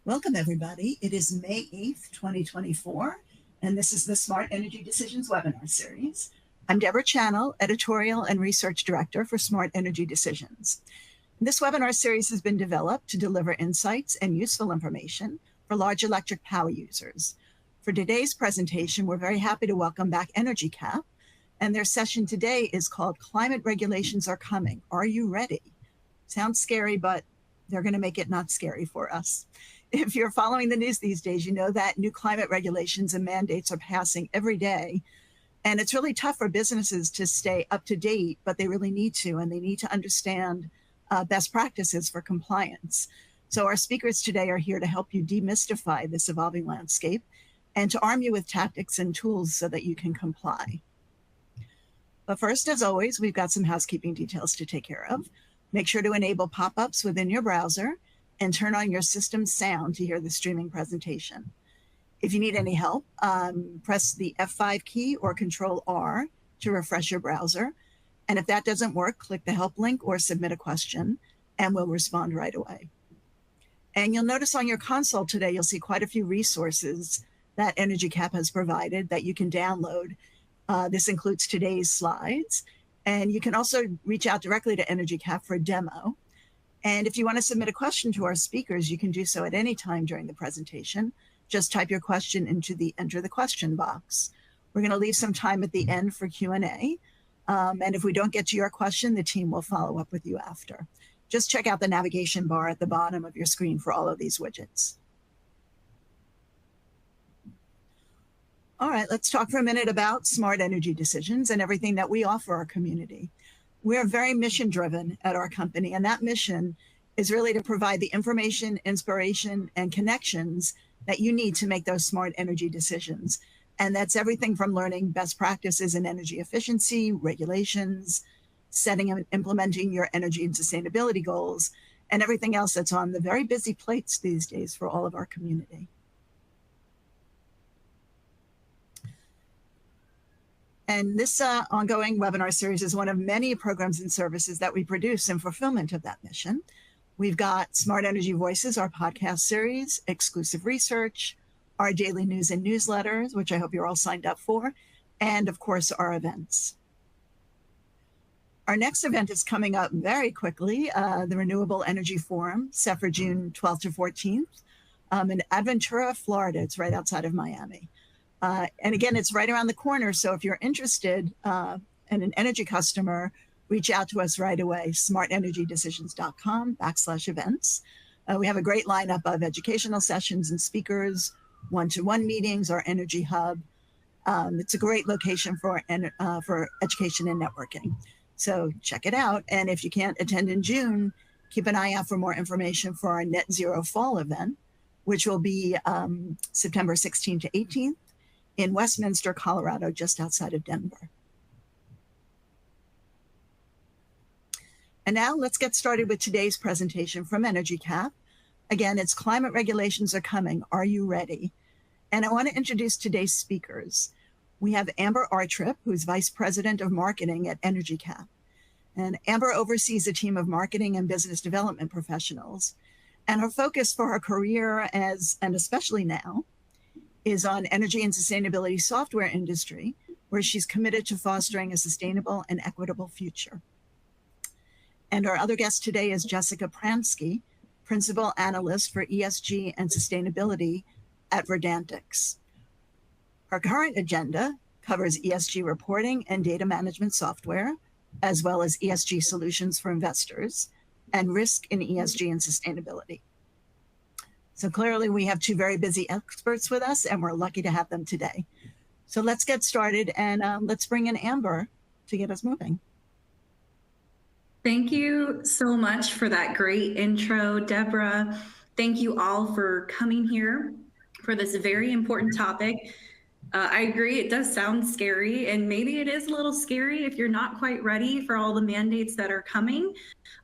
Welcome, everybody. It is May 8th, 2024, and this is the Smart Energy Decisions webinar series. I'm Deborah Channel, Editorial and Research Director for Smart Energy Decisions. This webinar series has been developed to deliver insights and useful information for large electric power users. For today's presentation, we're very happy to welcome back EnergyCAP, and their session today is called Climate Regulations Are Coming. Are you ready? Sounds scary, but they're going to make it not scary for us. If you're following the news these days, you know that new climate regulations and mandates are passing every day. And it's really tough for businesses to stay up to date, but they really need to, and they need to understand best practices for compliance. So our speakers today are here to help you demystify this evolving landscape and to arm you with tactics and tools so that you can comply. But first, as always, we've got some housekeeping details to take care of. Make sure to enable pop-ups within your browser and turn on your system's sound to hear the streaming presentation. If you need any help, press the F5 key or Control R to refresh your browser. And if that doesn't work, click the help link or submit a question, and we'll respond right away. And you'll notice on your console today, you'll see quite a few resources that EnergyCAP has provided that you can download. This includes today's slides. And you can also reach out directly to EnergyCAP for a demo. And if you want to submit a question to our speakers, you can do so at any time during the presentation. Just type your question into the Enter the Question box. We're going to leave some time at the end for Q&A. And if we don't get to your question, the team will follow up with you after. Just check out the navigation bar at the bottom of your screen for all of these widgets. All right, let's talk for a minute about smart energy decisions and everything that we offer our community. We're very mission-driven at our company, and that mission is really to provide the information, inspiration, and connections that you need to make those smart energy decisions. And that's everything from learning best practices in energy efficiency, regulations, setting and implementing your energy and sustainability goals, and everything else that's on the very busy plates these days for all of our community. And this ongoing webinar series is one of many programs and services that we produce in fulfillment of that mission. We've got Smart Energy Voices, our podcast series, exclusive research, our daily news and newsletters, which I hope you're all signed up for, and of course, our events. Our next event is coming up very quickly, the Renewable Energy Forum, set for June 12th to 14th in Aventura, Florida. It's right outside of Miami. And again, it's right around the corner. So if you're interested and an energy customer, reach out to us right away, smartenergydecisions.com/events. We have a great lineup of educational sessions and speakers, one-to-one meetings, our energy hub. It's a great location for education and networking. So check it out. And if you can't attend in June, keep an eye out for more information for our Net Zero Fall event, which will be September 16th to 18th. In Westminster, Colorado, just outside of Denver. And now let's get started with today's presentation from EnergyCAP. Again, it's Climate Regulations Are Coming. Are you ready? And I want to introduce today's speakers. We have Amber Artrip, who's Vice President of Marketing at EnergyCAP. And Amber oversees a team of marketing and business development professionals. And her focus for her career, and especially now, is on energy and sustainability software industry, where she's committed to fostering a sustainable and equitable future. And our other guest today is Jessica Pransky, Principal Analyst for ESG and Sustainability at Verdantix. Her current agenda covers ESG reporting and data management software, as well as ESG solutions for investors and risk in ESG and sustainability. So clearly we have two very busy experts with us, and we're lucky to have them today. So let's get started, and let's bring in Amber to get us moving. Thank you so much for that great intro, Deborah. Thank you all for coming here for this very important topic. I agree, it does sound scary, and maybe it is a little scary if you're not quite ready for all the mandates that are coming,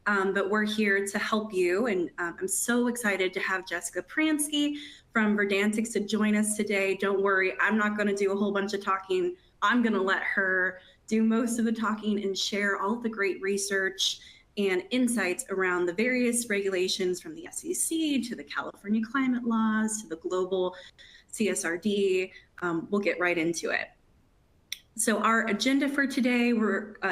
but we're here to help you. And I'm so excited to have Jessica Pransky from Verdantix to join us today. Don't worry, I'm not going to do a whole bunch of talking. I'm going to let her do most of the talking and share all of the great research and insights around the various regulations from the SEC to the California climate laws to the global CSRD. We'll get right into it. So our agenda for today,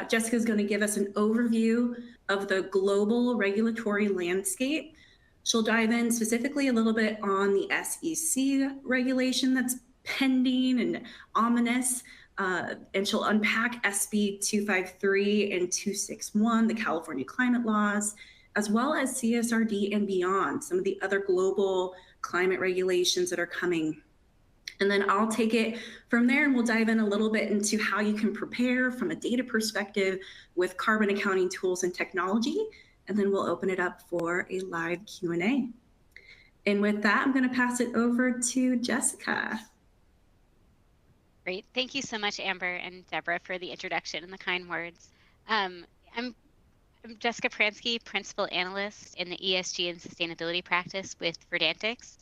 Jessica's going to give us an overview of the global regulatory landscape. She'll dive in specifically a little bit on the SEC regulation that's pending and ominous, and she'll unpack SB 253 and 261, the California climate laws, as well as CSRD and beyond, some of the other global climate regulations that are coming. And then I'll take it from there and we'll dive in a little bit into how you can prepare from a data perspective with carbon accounting tools and technology. And then we'll open it up for a live Q&A. And with that, I'm going to pass it over to Jessica. Great. Thank you so much, Amber and Deborah, for the introduction and the kind words. I'm Jessica Pransky, Principal Analyst in the ESG and Sustainability Practice with Verdantix.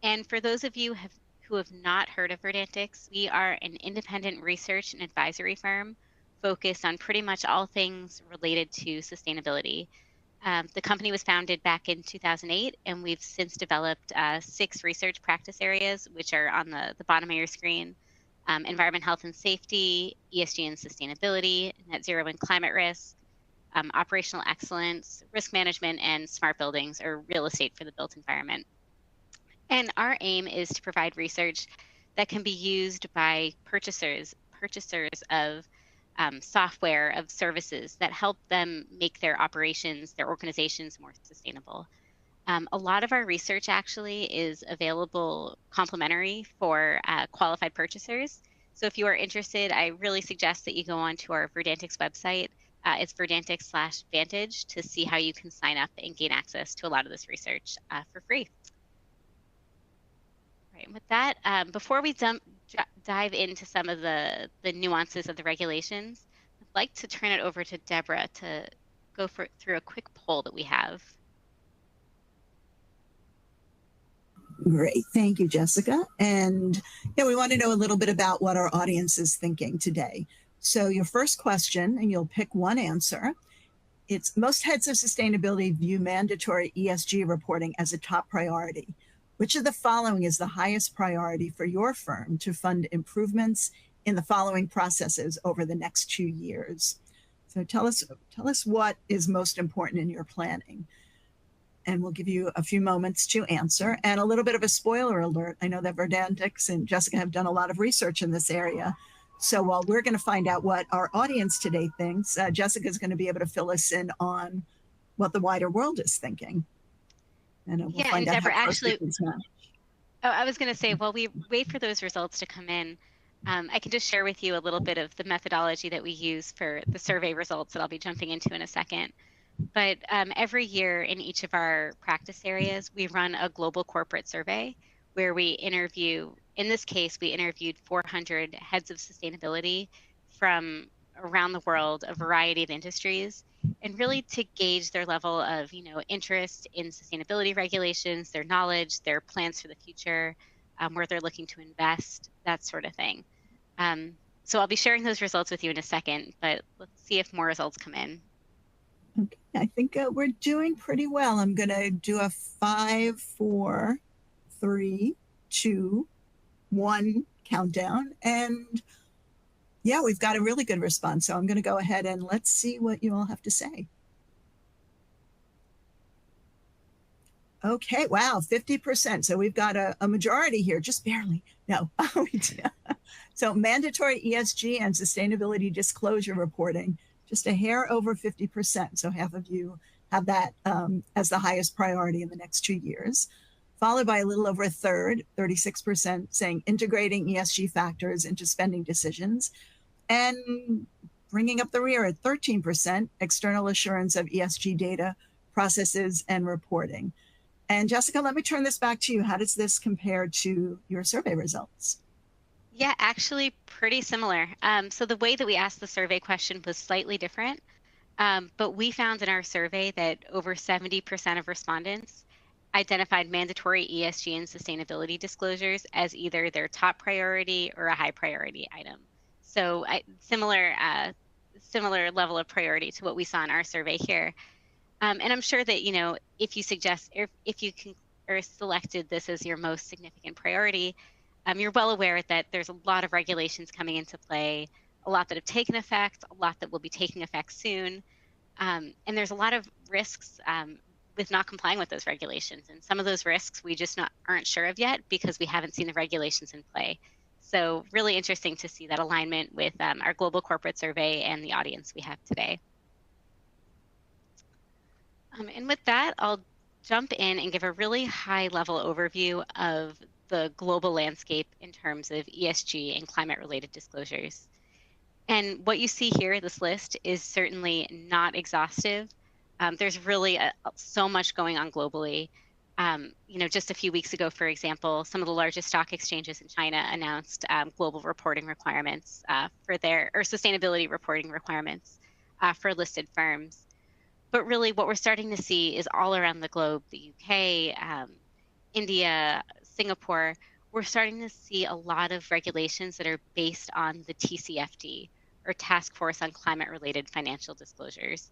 And for those of you who have not heard of Verdantix, we are an independent research and advisory firm focused on pretty much all things related to sustainability. The company was founded back in 2008, and we've since developed 6 research practice areas, which are on the bottom of your screen: environment, health, and safety, ESG and sustainability, net zero and climate risk, operational excellence, risk management, and smart buildings, or real estate for the built environment. And our aim is to provide research that can be used by purchasers of software, of services that help them make their operations, their organizations more sustainable. A lot of our research actually is available complimentary for qualified purchasers. So if you are interested, I really suggest that you go onto our Verdantix website. It's Verdantix/Vantage to see how you can sign up and gain access to a lot of this research for free. Right, with that, before we dive into some of the nuances of the regulations, I'd like to turn it over to Deborah to go through a quick poll that we have. Great. Thank you, Jessica. And yeah, we want to know a little bit about what our audience is thinking today. So your first question, and you'll pick one answer. It's: most heads of sustainability view mandatory ESG reporting as a top priority. Which of the following is the highest priority for your firm to fund improvements in the following processes over the next 2 years? So tell us what is most important in your planning. And we'll give you a few moments to answer. And a little bit of a spoiler alert: I know that Verdantix and Jessica have done a lot of research in this area. So while we're going to find out what our audience today thinks, Jessica is going to be able to fill us in on what the wider world is thinking. And we'll find out Deborah, how actually, I was going to say, while we wait for those results to come in, I can just share with you a little bit of the methodology that we use for the survey results that I'll be jumping into in a second. But every year in each of our practice areas, we run a global corporate survey where we interview, in this case, we interviewed 400 heads of sustainability from around the world, a variety of industries, and really to gauge their level of, interest in sustainability regulations, their knowledge, their plans for the future, where they're looking to invest, that sort of thing. So I'll be sharing those results with you in a second, but let's see if more results come in. Okay, I think we're doing pretty well. I'm going to do a 5, 4, 3, 2, 1 countdown. And yeah, we've got a really good response. So I'm going to go ahead and let's see what you all have to say. Okay, wow, 50%. So we've got a majority here, just barely. No. So mandatory ESG and sustainability disclosure reporting, just a hair over 50%. So half of you have that as the highest priority in the next 2 years, followed by a little over a third, 36%, saying integrating ESG factors into spending decisions, and bringing up the rear at 13%, external assurance of ESG data, processes, and reporting. And Jessica, let me turn this back to you. How does this compare to your survey results? Yeah, actually pretty similar. So the way that we asked the survey question was slightly different, but we found in our survey that over 70% of respondents identified mandatory ESG and sustainability disclosures as either their top priority or a high priority item. So similar level of priority to what we saw in our survey here. And I'm sure that, if you suggest, if you can, or selected this as your most significant priority, you're well aware that there's a lot of regulations coming into play, a lot that have taken effect, a lot that will be taking effect soon. And there's a lot of risks with not complying with those regulations. And some of those risks we just aren't sure of yet because we haven't seen the regulations in play. So really interesting to see that alignment with our global corporate survey and the audience we have today. And with that, I'll jump in and give a really high level overview of the global landscape in terms of ESG and climate related disclosures. And what you see here, this list, is certainly not exhaustive. There's really so much going on globally. Just a few weeks ago, for example, some of the largest stock exchanges in China announced global reporting requirements or sustainability reporting requirements for listed firms. But really what we're starting to see is all around the globe, the UK, India, Singapore, we're starting to see a lot of regulations that are based on the TCFD, or Task Force on Climate-Related Financial Disclosures.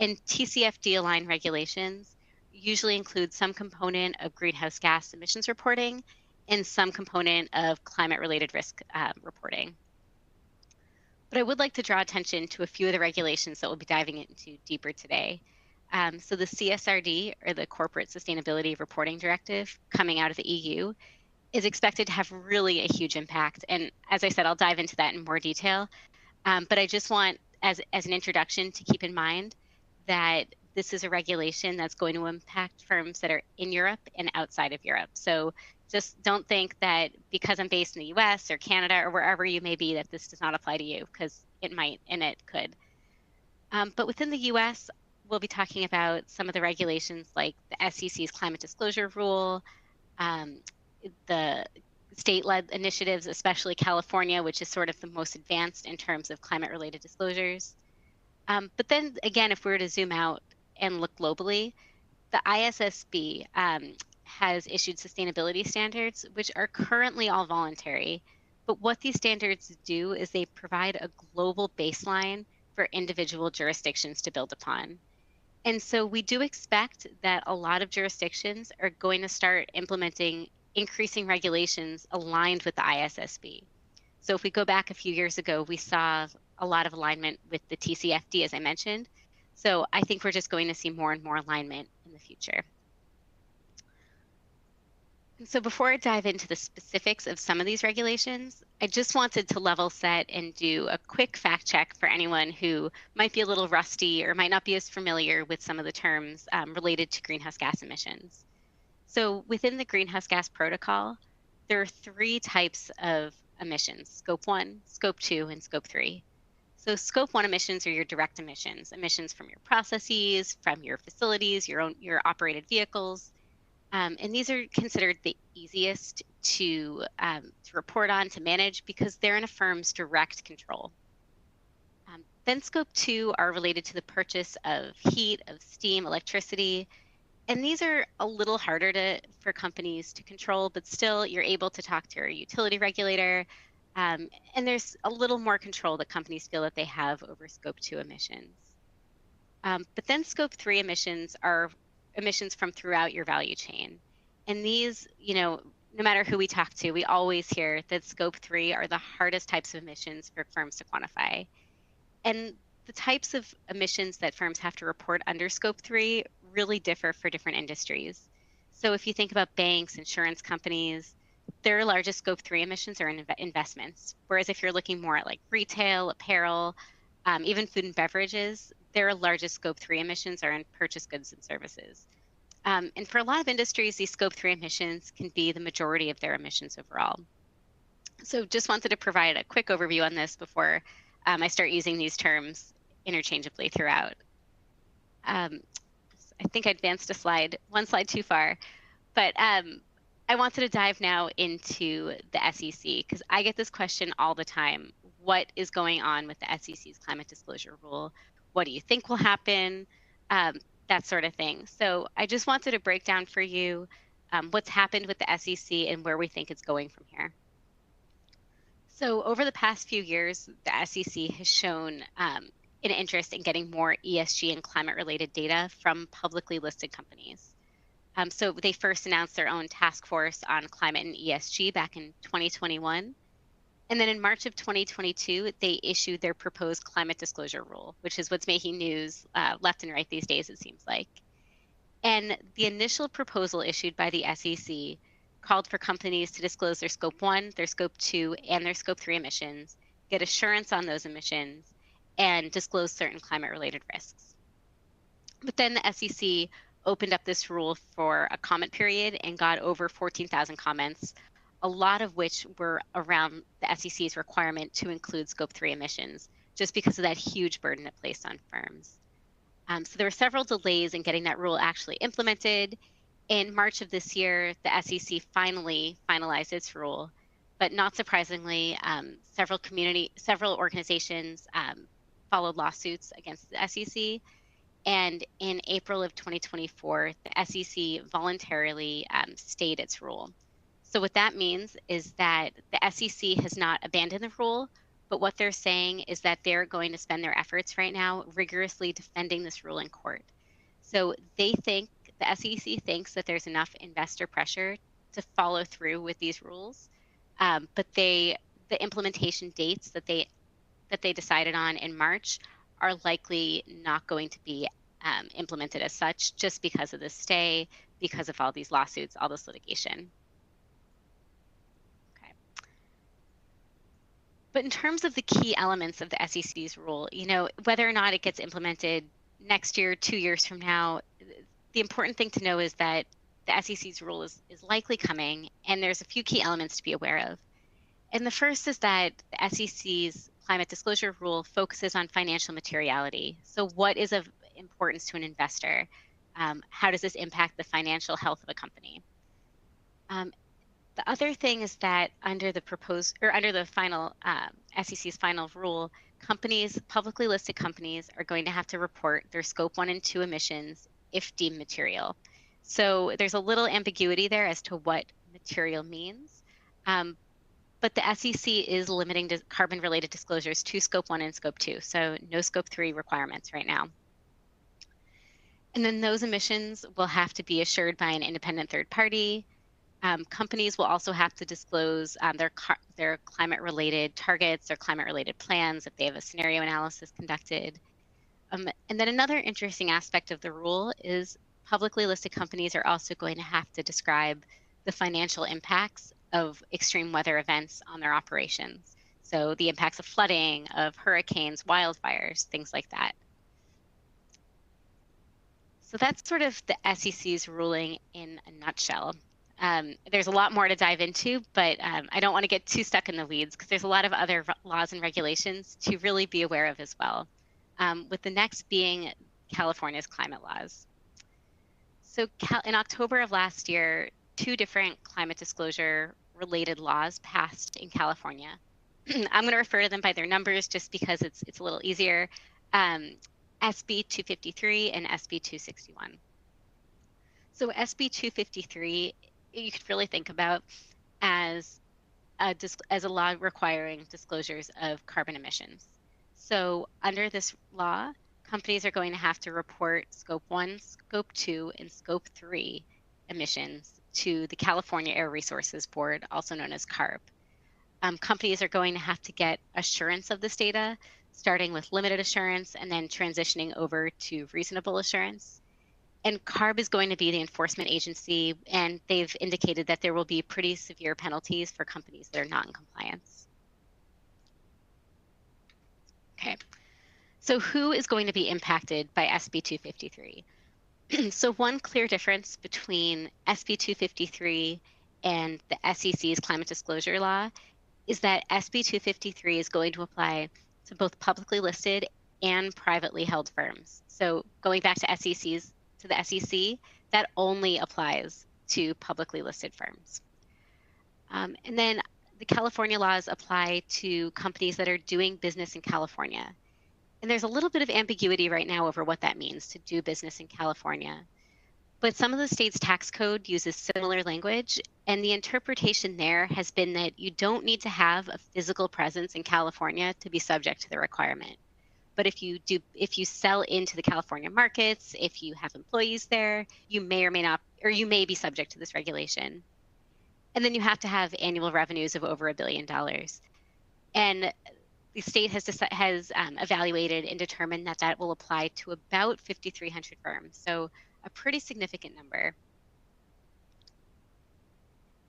And TCFD aligned regulations usually include some component of greenhouse gas emissions reporting and some component of climate-related risk reporting. But I would like to draw attention to a few of the regulations that we'll be diving into deeper today. So the CSRD, or the Corporate Sustainability Reporting Directive, coming out of the EU, is expected to have really a huge impact. And as I said, I'll dive into that in more detail. But I just want, as an introduction, to keep in mind that this is a regulation that's going to impact firms that are in Europe and outside of Europe. So just don't think that because I'm based in the US or Canada or wherever you may be that this does not apply to you, because it might and it could. But within the US, we'll be talking about some of the regulations like the SEC's climate disclosure rule, the state-led initiatives, especially California, which is sort of the most advanced in terms of climate-related disclosures. But then again, if we were to zoom out and look globally, the ISSB has issued sustainability standards, which are currently all voluntary. But what these standards do is they provide a global baseline for individual jurisdictions to build upon. And so we do expect that a lot of jurisdictions are going to start implementing increasing regulations aligned with the ISSB. So if we go back a few years ago, we saw a lot of alignment with the TCFD, as I mentioned. So I think we're just going to see more and more alignment in the future. And so before I dive into the specifics of some of these regulations, I just wanted to level set and do a quick fact check for anyone who might be a little rusty or might not be as familiar with some of the terms related to greenhouse gas emissions. So within the greenhouse gas protocol, there are 3 types of emissions: Scope 1, Scope 2, and Scope 3. So Scope 1 emissions are your direct emissions from your processes, from your facilities, your operated vehicles. And these are considered the easiest to report on, to manage, because they're in a firm's direct control. Then Scope 2 are related to the purchase of heat, of steam, electricity. And these are a little harder for companies to control, but still you're able to talk to your utility regulator. And there's a little more control that companies feel that they have over Scope 2 emissions. But then Scope 3 emissions are emissions from throughout your value chain. And these, no matter who we talk to, we always hear that Scope 3 are the hardest types of emissions for firms to quantify. And the types of emissions that firms have to report under Scope 3 really differ for different industries. So if you think about banks, insurance companies, their largest Scope 3 emissions are in investments. Whereas if you're looking more at like retail, apparel, even food and beverages, their largest Scope 3 emissions are in purchased goods and services. And for a lot of industries, these Scope 3 emissions can be the majority of their emissions overall. So just wanted to provide a quick overview on this before I start using these terms interchangeably throughout. I think I advanced one slide too far, but I wanted to dive now into the SEC, because I get this question all the time. What is going on with the SEC's climate disclosure rule? What do you think will happen? That sort of thing. So I just wanted to break down for you what's happened with the SEC and where we think it's going from here. So over the past few years, the SEC has shown an interest in getting more ESG and climate-related data from publicly listed companies. So they first announced their own task force on climate and ESG back in 2021. And then in March of 2022, they issued their proposed climate disclosure rule, which is what's making news left and right these days, it seems like. And the initial proposal issued by the SEC called for companies to disclose their Scope 1, their Scope 2, and their Scope 3 emissions, get assurance on those emissions, and disclose certain climate-related risks. But then the SEC opened up this rule for a comment period and got over 14,000 comments, a lot of which were around the SEC's requirement to include Scope 3 emissions, just because of that huge burden it placed on firms. So there were several delays in getting that rule actually implemented. In March of this year, the SEC finally finalized its rule, but not surprisingly, several organizations followed lawsuits against the SEC. And in April of 2024, the SEC voluntarily stayed its rule. So what that means is that the SEC has not abandoned the rule, but what they're saying is that they're going to spend their efforts right now rigorously defending this rule in court. So the SEC thinks that there's enough investor pressure to follow through with these rules, but the implementation dates that they decided on in March are likely not going to be implemented as such, just because of this stay, because of all these lawsuits, all this litigation. Okay. But in terms of the key elements of the SEC's rule, whether or not it gets implemented next year, 2 years from now, the important thing to know is that the SEC's rule is likely coming, and there's a few key elements to be aware of. And the first is that the SEC's climate disclosure rule focuses on financial materiality. So what is of importance to an investor? How does this impact the financial health of a company? The other thing is that under the final SEC's final rule, publicly listed companies are going to have to report their Scope 1 and 2 emissions if deemed material. So there's a little ambiguity there as to what material means. But the SEC is limiting carbon-related disclosures to Scope 1 and Scope 2, so no Scope 3 requirements right now. And then those emissions will have to be assured by an independent third party. Companies will also have to disclose their climate-related targets, their climate-related plans, if they have a scenario analysis conducted. And then another interesting aspect of the rule is publicly listed companies are also going to have to describe the financial impacts of extreme weather events on their operations. So the impacts of flooding, of hurricanes, wildfires, things like that. So that's sort of the SEC's ruling in a nutshell. There's a lot more to dive into, but I don't want to get too stuck in the weeds because there's a lot of other laws and regulations to really be aware of as well, with the next being California's climate laws. So in October of last year, 2 different climate disclosure related laws passed in California. I'm going to refer to them by their numbers just because it's a little easier. SB 253 and SB 261. So SB 253, you could really think about as a law requiring disclosures of carbon emissions. So under this law, companies are going to have to report Scope 1, Scope 2, and Scope 3 emissions to the California Air Resources Board, also known as CARB. Companies are going to have to get assurance of this data, starting with limited assurance and then transitioning over to reasonable assurance. And CARB is going to be the enforcement agency, and they've indicated that there will be pretty severe penalties for companies that are not in compliance. Okay, so who is going to be impacted by SB 253? So one clear difference between SB 253 and the SEC's climate disclosure law is that SB 253 is going to apply to both publicly listed and privately held firms. So going back to the SEC, that only applies to publicly listed firms. And then the California laws apply to companies that are doing business in California. And there's a little bit of ambiguity right now over what that means to do business in California. But some of the state's tax code uses similar language, and the interpretation there has been that you don't need to have a physical presence in California to be subject to the requirement. But if you sell into the California markets, if you have employees there, you may or may not, or you may be subject to this regulation. And then you have to have annual revenues of over $1 billion. And the state has evaluated and determined that that will apply to about 5,300 firms. So a pretty significant number.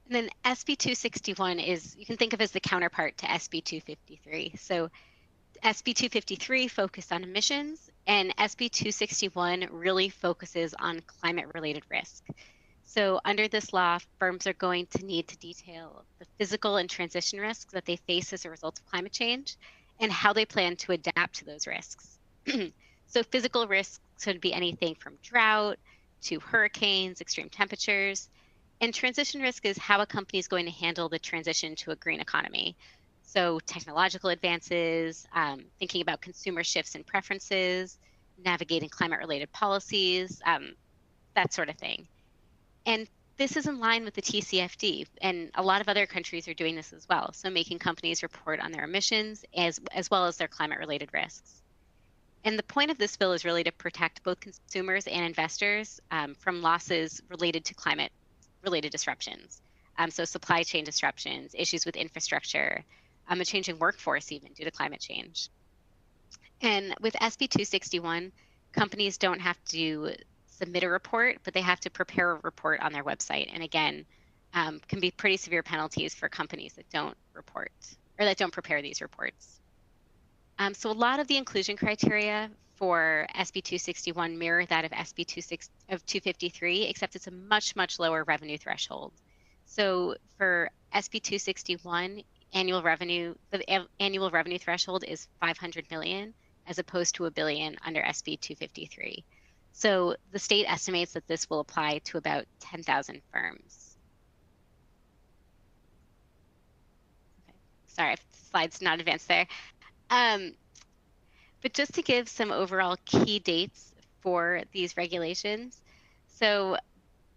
And then SB 261 is, you can think of as the counterpart to SB 253. So SB 253 focused on emissions, and SB 261 really focuses on climate-related risk. So under this law, firms are going to need to detail the physical and transition risks that they face as a result of climate change and how they plan to adapt to those risks. So physical risks could be anything from drought to hurricanes, extreme temperatures. And transition risk is how a company is going to handle the transition to a green economy. So technological advances, thinking about consumer shifts and preferences, navigating climate-related policies, that sort of thing. And this is in line with the TCFD, and a lot of other countries are doing this as well. So making companies report on their emissions as well as their climate-related risks. And the point of this bill is really to protect both consumers and investors from losses related to climate-related disruptions. So supply chain disruptions, issues with infrastructure, a changing workforce even due to climate change. And with SB 261, companies don't have to submit a report, but they have to prepare a report on their website. And again, can be pretty severe penalties for companies that don't report or that don't prepare these reports. So a lot of the inclusion criteria for SB 261 mirror that of SB 253, except it's a much, much lower revenue threshold. So for SB 261, the annual revenue threshold is 500 million, as opposed to $1 billion under SB 253. So the state estimates that this will apply to about 10,000 firms. Okay. Sorry, slides not advanced there. But just to give some overall key dates for these regulations, so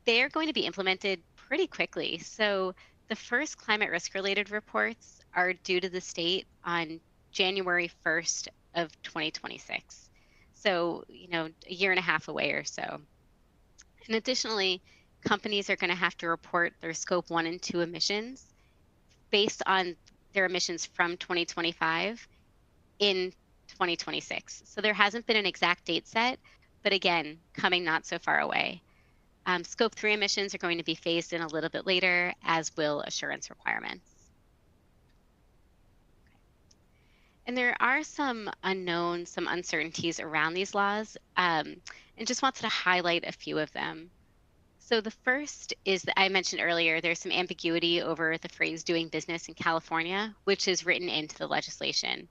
they're going to be implemented pretty quickly. So the first climate risk related reports are due to the state on January 1st of 2026. So, a year and a half away or so. And additionally, companies are going to have to report their scope 1 and 2 emissions based on their emissions from 2025 in 2026. So there hasn't been an exact date set, but again, coming not so far away. Scope 3 emissions are going to be phased in a little bit later, as will assurance requirements. And there are some unknowns, some uncertainties around these laws, and just wanted to highlight a few of them. So the first is that I mentioned earlier, there's some ambiguity over the phrase doing business in California, which is written into the legislation.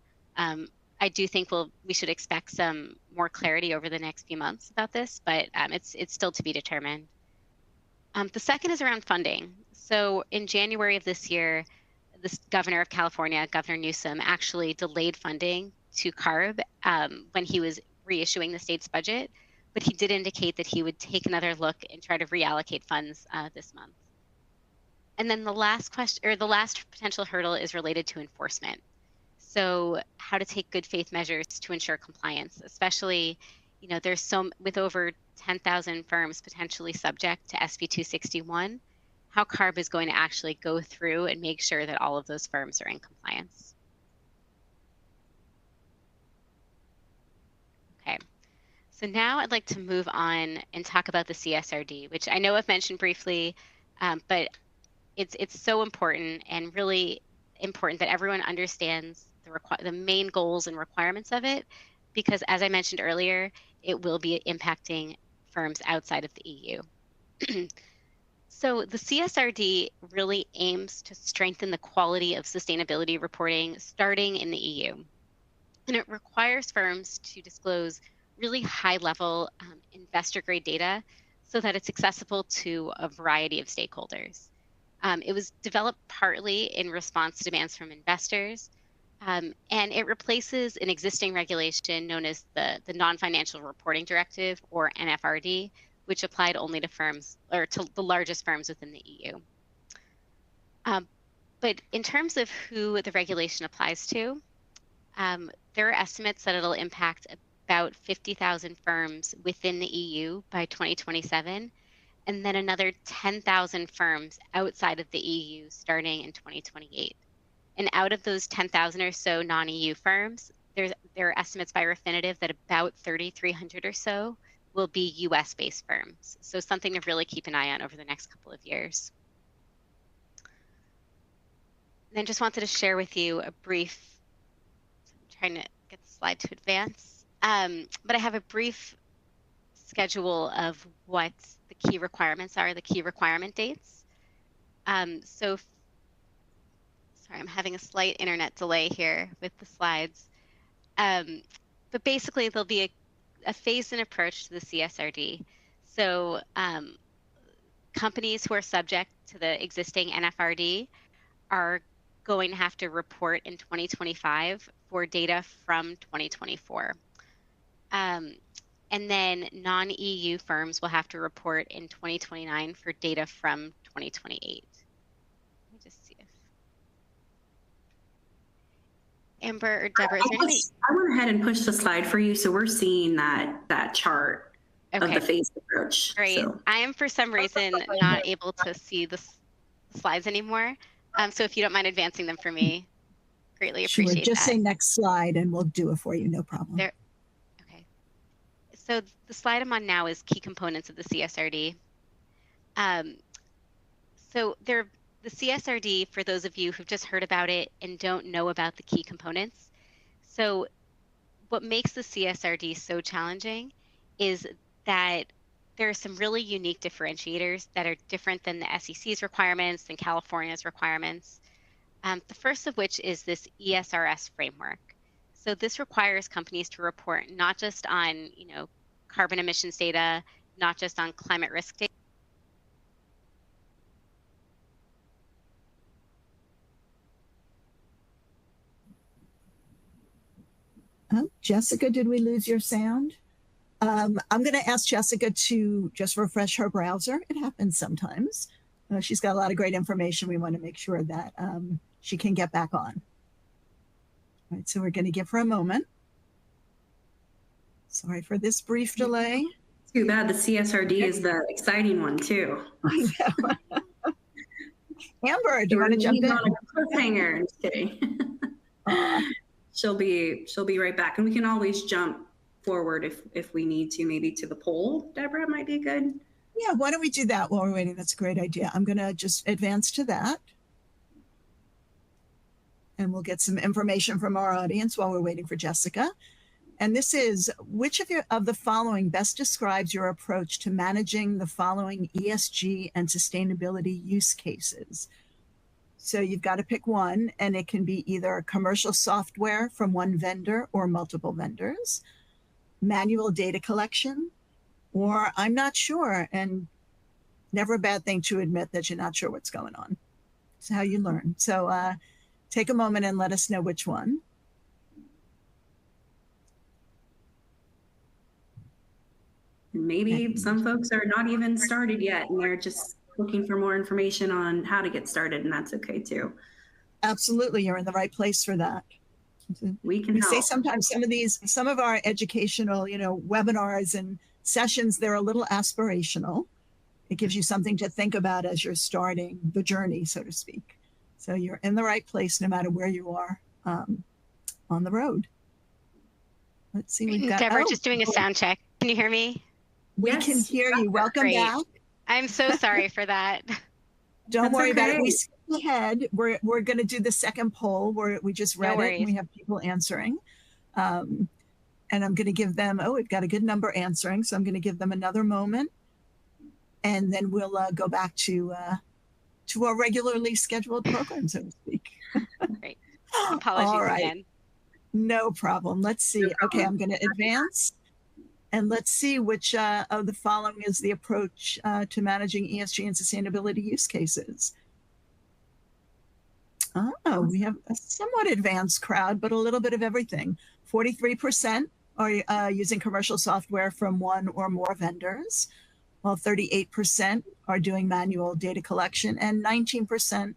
I do think we should expect some more clarity over the next few months about this, but it's still to be determined. The second is around funding. So in January of this year, the governor of California, Governor Newsom, actually delayed funding to CARB when he was reissuing the state's budget, but he did indicate that he would take another look and try to reallocate funds this month. And then the last potential hurdle is related to enforcement. So how to take good faith measures to ensure compliance, especially, there's with over 10,000 firms potentially subject to SB 261, how CARB is going to actually go through and make sure that all of those firms are in compliance. Okay, so now I'd like to move on and talk about the CSRD, which I know I've mentioned briefly, but it's so important and really important that everyone understands the main goals and requirements of it, because as I mentioned earlier, it will be impacting firms outside of the EU. So the CSRD really aims to strengthen the quality of sustainability reporting starting in the EU. And it requires firms to disclose really high-level investor-grade data so that it's accessible to a variety of stakeholders. It was developed partly in response to demands from investors, and it replaces an existing regulation known as the Non-Financial Reporting Directive, or NFRD, which applied only to firms, or to the largest firms within the EU. But in terms of who the regulation applies to, there are estimates that it'll impact about 50,000 firms within the EU by 2027, and then another 10,000 firms outside of the EU starting in 2028. And out of those 10,000 or so non-EU firms, there are estimates by Refinitiv that about 3,300 or so will be US-based firms. So something to really keep an eye on over the next couple of years. And then just wanted to share with you a brief, I'm trying to get the slide to advance, but I have a brief schedule of what the key requirements are, the key requirement dates. Sorry, I'm having a slight internet delay here with the slides. But basically, there'll be a phased-in approach to the CSRD. So companies who are subject to the existing NFRD are going to have to report in 2025 for data from 2024. And then non-EU firms will have to report in 2029 for data from 2028. Let me just see if Amber or Deborah, is there anything? I went ahead and pushed the slide for you, so we're seeing that chart of the phased approach. Great. So. I am for some reason not able to see the slides anymore. So if you don't mind advancing them for me, greatly appreciate Just that. say next slide and we'll do it for you, no problem. Okay. So the slide I'm on now is key components of the CSRD. So the CSRD, for those of you who've just heard about it and don't know about the key components. So what makes the CSRD so challenging is that there are some really unique differentiators that are different than the SEC's requirements, than California's requirements. The first of which is this ESRS framework. So this requires companies to report not just on, carbon emissions data, not just on climate risk data. Oh, Jessica, did we lose your sound? I'm going to ask Jessica to just refresh her browser. It happens sometimes. She's got a lot of great information. We want to make sure that she can get back on. All right, so we're going to give her a moment. Sorry for this brief delay. Too bad the CSRD is the exciting one too. I know. Amber, do you want to jump in? Cliffhanger. Just kidding. She'll be right back, and we can always jump forward if we need to, maybe to the poll. Deborah, might be good. Yeah, why don't we do that while we're waiting? That's a great idea. I'm going to just advance to that. And we'll get some information from our audience while we're waiting for Jessica. And this is, which of the following best describes your approach to managing the following ESG and sustainability use cases? So you've got to pick one, and it can be either commercial software from one vendor or multiple vendors, manual data collection, or I'm not sure, and never a bad thing to admit that you're not sure what's going on. It's how you learn. So take a moment and let us know which one. Maybe some folks are not even started yet, and they're just looking for more information on how to get started, and that's okay too. Absolutely, you're in the right place for that. We can help. Say sometimes some of our educational, webinars and sessions, they're a little aspirational. It gives you something to think about as you're starting the journey, so to speak. So you're in the right place no matter where you are on the road. Let's see. We've got Deborah, just doing a sound check. Can you hear me? We can hear you. Welcome back. I'm so sorry for that. Don't worry about it. We skip ahead. We're going to do the second poll where we just read it and we have people answering. And I'm going to give them, we've got a good number answering. So I'm going to give them another moment. And then we'll go back to our regularly scheduled program, so to speak. Great. Apologies again. No problem. Let's see. Okay, I'm going to advance. And let's see which of the following is the approach to managing ESG and sustainability use cases. Oh, we have a somewhat advanced crowd, but a little bit of everything. 43% are using commercial software from one or more vendors, while 38% are doing manual data collection, and 19%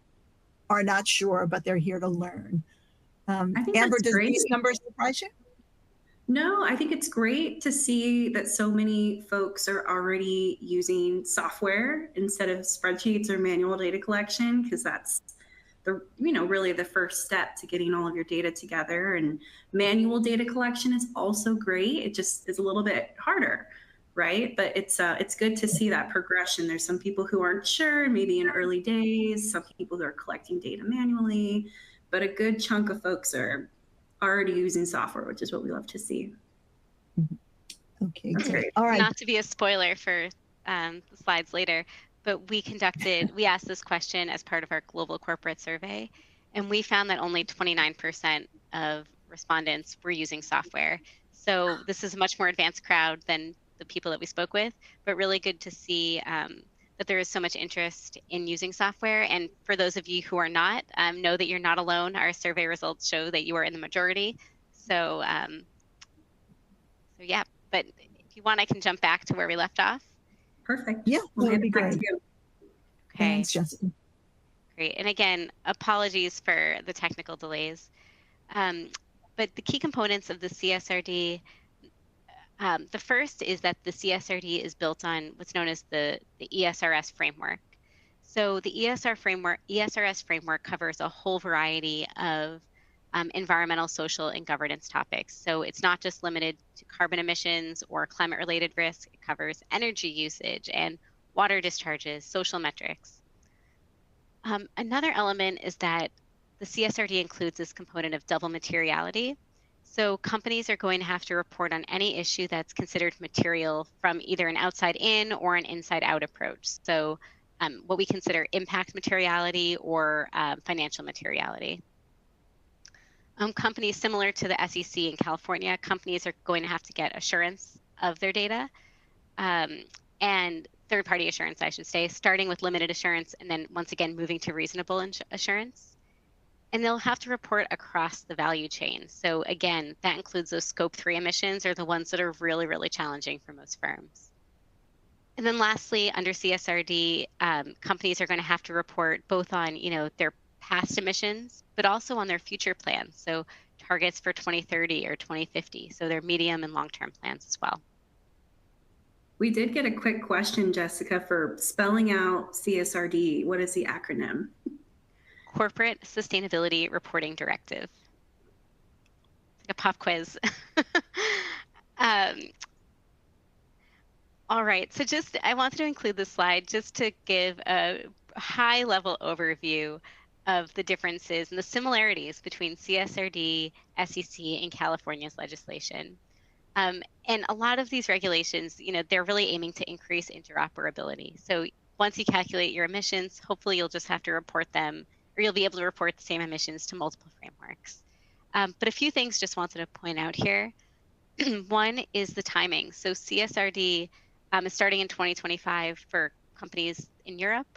are not sure, but they're here to learn. I think Amber, that's does great. these numbers surprise you? No, I think it's great to see that so many folks are already using software instead of spreadsheets or manual data collection, because that's really the first step to getting all of your data together. And manual data collection is also great. It just is a little bit harder, right? But it's good to see that progression. There's some people who aren't sure, maybe in early days, some people who are collecting data manually, but a good chunk of folks are already using software, which is what we love to see. Okay, great. All right. Not to be a spoiler for the slides later, but we asked this question as part of our global corporate survey, and we found that only 29% of respondents were using software. So this is a much more advanced crowd than the people that we spoke with, but really good to see that there is so much interest in using software. And for those of you who are not, know that you're not alone. Our survey results show that you are in the majority. So, so yeah, but if you want, I can jump back to where we left off. Perfect. Yeah, We'll that would be hand it back great. to you. Okay. Thanks, Jessica. Great. And again, apologies for the technical delays. But the key components of the CSRD, the first is that the CSRD is built on what's known as the ESRS framework. So the ESRS framework covers a whole variety of environmental, social, and governance topics. So it's not just limited to carbon emissions or climate-related risk. It covers energy usage and water discharges, social metrics. Another element is that the CSRD includes this component of double materiality. So companies are going to have to report on any issue that's considered material from either an outside in or an inside out approach. So what we consider impact materiality or financial materiality. Companies similar to the SEC in California, companies are going to have to get assurance of their data and third-party assurance, I should say, starting with limited assurance and then once again moving to reasonable assurance. And they'll have to report across the value chain. So again, that includes those scope 3 emissions are the ones that are really, really challenging for most firms. And then lastly, under CSRD, companies are going to have to report both on, their past emissions, but also on their future plans. So targets for 2030 or 2050. So their medium and long-term plans as well. We did get a quick question, Jessica, for spelling out CSRD. What is the acronym? Corporate Sustainability Reporting Directive. It's like a pop quiz. All right, so I wanted to include this slide just to give a high-level overview of the differences and the similarities between CSRD, SEC, and California's legislation. And a lot of these regulations, they're really aiming to increase interoperability. So once you calculate your emissions, hopefully you'll just have to report them, or you'll be able to report the same emissions to multiple frameworks. But a few things just wanted to point out here. One is the timing. So CSRD is starting in 2025 for companies in Europe,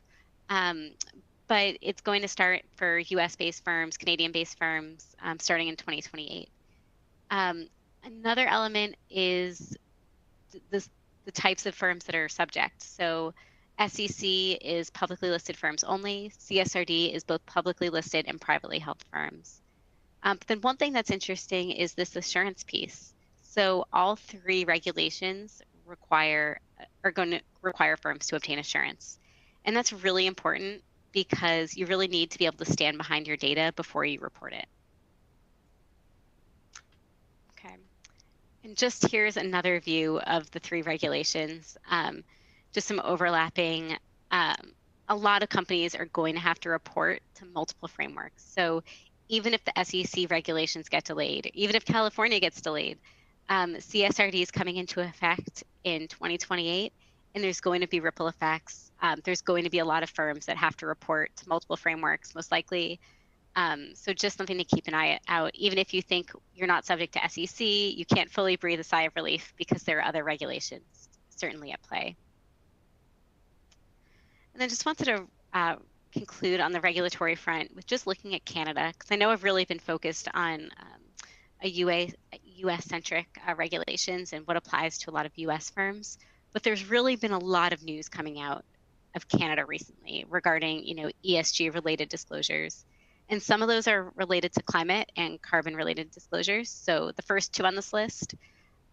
but it's going to start for US-based firms, Canadian-based firms, starting in 2028. Another element is the types of firms that are subject. So SEC is publicly listed firms only. CSRD is both publicly listed and privately held firms. But then one thing that's interesting is this assurance piece. So all three regulations are going to require firms to obtain assurance. And that's really important because you really need to be able to stand behind your data before you report it. Okay. And just here's another view of the three regulations, just some overlapping. A lot of companies are going to have to report to multiple frameworks. So even if the SEC regulations get delayed, even if California gets delayed, CSRD is coming into effect in 2028, and there's going to be ripple effects. There's going to be a lot of firms that have to report to multiple frameworks, most likely. So just something to keep an eye out. Even if you think you're not subject to SEC, you can't fully breathe a sigh of relief because there are other regulations certainly at play. And then just wanted to conclude on the regulatory front with just looking at Canada, because I know I've really been focused on US-centric regulations and what applies to a lot of US firms, but there's really been a lot of news coming out of Canada recently regarding, ESG-related disclosures. And some of those are related to climate and carbon-related disclosures. So the first two on this list,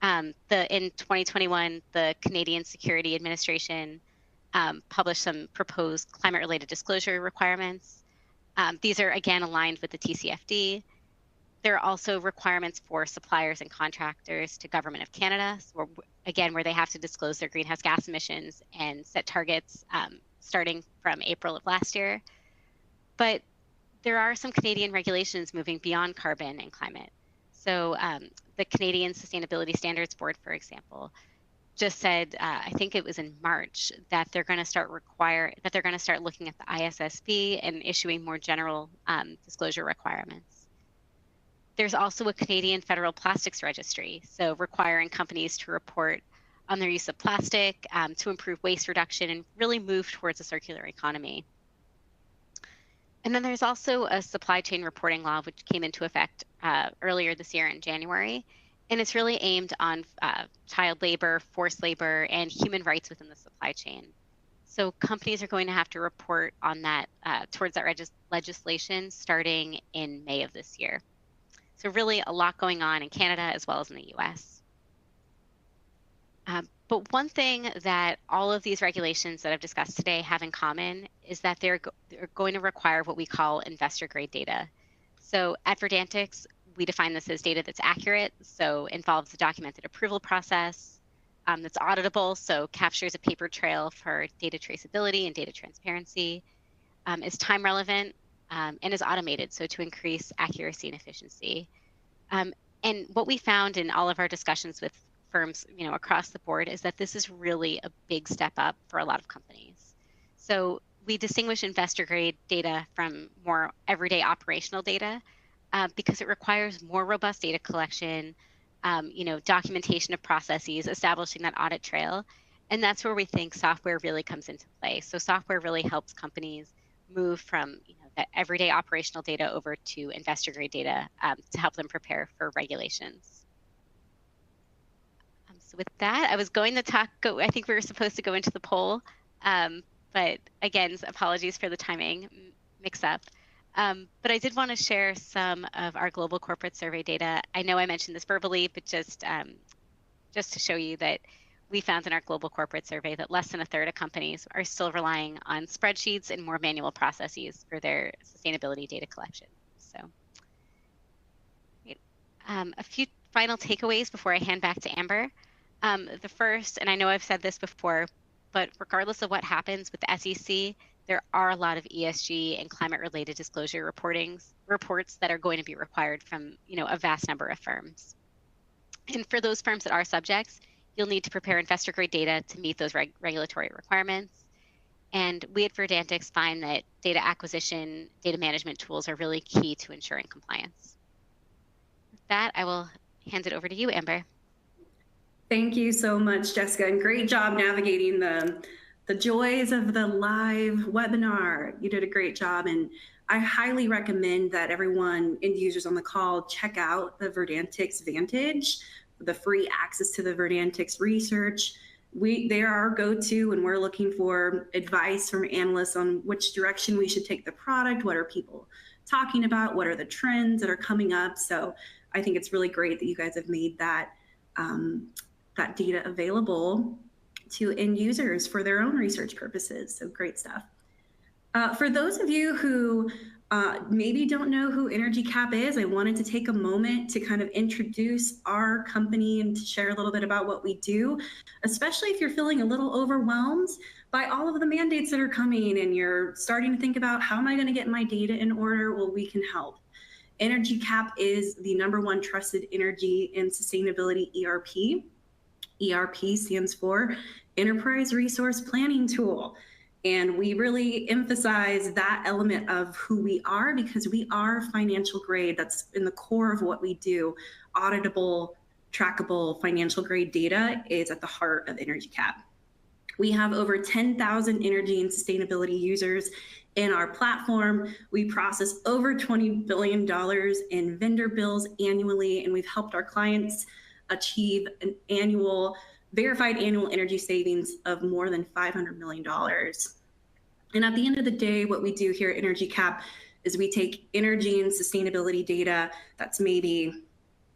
in 2021, the Canadian Security Administration published some proposed climate-related disclosure requirements. These are, again, aligned with the TCFD. There are also requirements for suppliers and contractors to Government of Canada, so again, where they have to disclose their greenhouse gas emissions and set targets starting from April of last year. But there are some Canadian regulations moving beyond carbon and climate. So the Canadian Sustainability Standards Board, for example, just said, I think it was in March, that they're going to start looking at the ISSB and issuing more general disclosure requirements. There's also a Canadian Federal Plastics Registry, so requiring companies to report on their use of plastic to improve waste reduction and really move towards a circular economy. And then there's also a supply chain reporting law, which came into effect earlier this year in January. And it's really aimed on child labor, forced labor, and human rights within the supply chain. So companies are going to have to report on that towards that legislation starting in May of this year. So really a lot going on in Canada as well as in the US. But one thing that all of these regulations that I've discussed today have in common is that they're going to require what we call investor grade data. So at Verdantix, we define this as data that's accurate, so involves a documented approval process, that's auditable, so captures a paper trail for data traceability and data transparency, is time relevant, and is automated, so to increase accuracy and efficiency. And what we found in all of our discussions with firms, across the board, is that this is really a big step up for a lot of companies. So we distinguish investor grade data from more everyday operational data because it requires more robust data collection, documentation of processes, establishing that audit trail. And that's where we think software really comes into play. So software really helps companies move from that everyday operational data over to investor grade data to help them prepare for regulations. So with that, I was going to I think we were supposed to go into the poll, but again, apologies for the timing mix up. But I did want to share some of our global corporate survey data. I know I mentioned this verbally, but just to show you that we found in our global corporate survey that less than a third of companies are still relying on spreadsheets and more manual processes for their sustainability data collection. So a few final takeaways before I hand back to Amber. The first, and I know I've said this before, but regardless of what happens with the SEC, there are a lot of ESG and climate-related disclosure reports that are going to be required from a vast number of firms. And for those firms that are subjects, you'll need to prepare investor-grade data to meet those regulatory requirements. And we at Verdantix find that data acquisition, data management tools are really key to ensuring compliance. With that, I will hand it over to you, Amber. Thank you so much, Jessica, and great job navigating the joys of the live webinar. You did a great job, and I highly recommend that everyone, end users on the call, check out the Verdantix Vantage, the free access to the Verdantix research. They are our go-to when we're looking for advice from analysts on which direction we should take the product, what are people talking about, what are the trends that are coming up. So I think it's really great that you guys have made that that data available to end users for their own research purposes. So great stuff. For those of you who maybe don't know who EnergyCAP is, I wanted to take a moment to kind of introduce our company and to share a little bit about what we do, especially if you're feeling a little overwhelmed by all of the mandates that are coming and you're starting to think about, how am I going to get my data in order? Well, we can help. EnergyCAP is the #1 trusted energy and sustainability ERP. ERP stands for Enterprise Resource Planning Tool. And we really emphasize that element of who we are because we are financial grade. That's in the core of what we do. Auditable, trackable financial grade data is at the heart of EnergyCAP. We have over 10,000 energy and sustainability users in our platform. We process over $20 billion in vendor bills annually, and we've helped our clients achieve an verified annual energy savings of more than $500 million. And at the end of the day, what we do here at EnergyCAP is we take energy and sustainability data that's maybe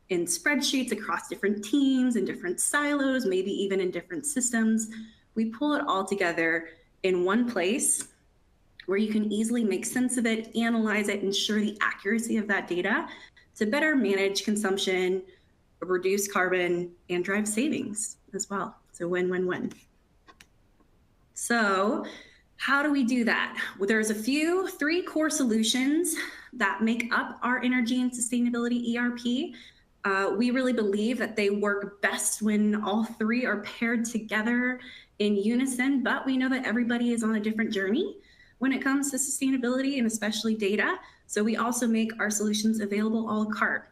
in spreadsheets across different teams and different silos, maybe even in different systems. We pull it all together in one place where you can easily make sense of it, analyze it, ensure the accuracy of that data to better manage consumption, reduce carbon, and drive savings as well. So win-win-win. So how do we do that? Well, there's three core solutions that make up our energy and sustainability ERP. We really believe that they work best when all three are paired together in unison, but we know that everybody is on a different journey when it comes to sustainability and especially data. So we also make our solutions available a la carte,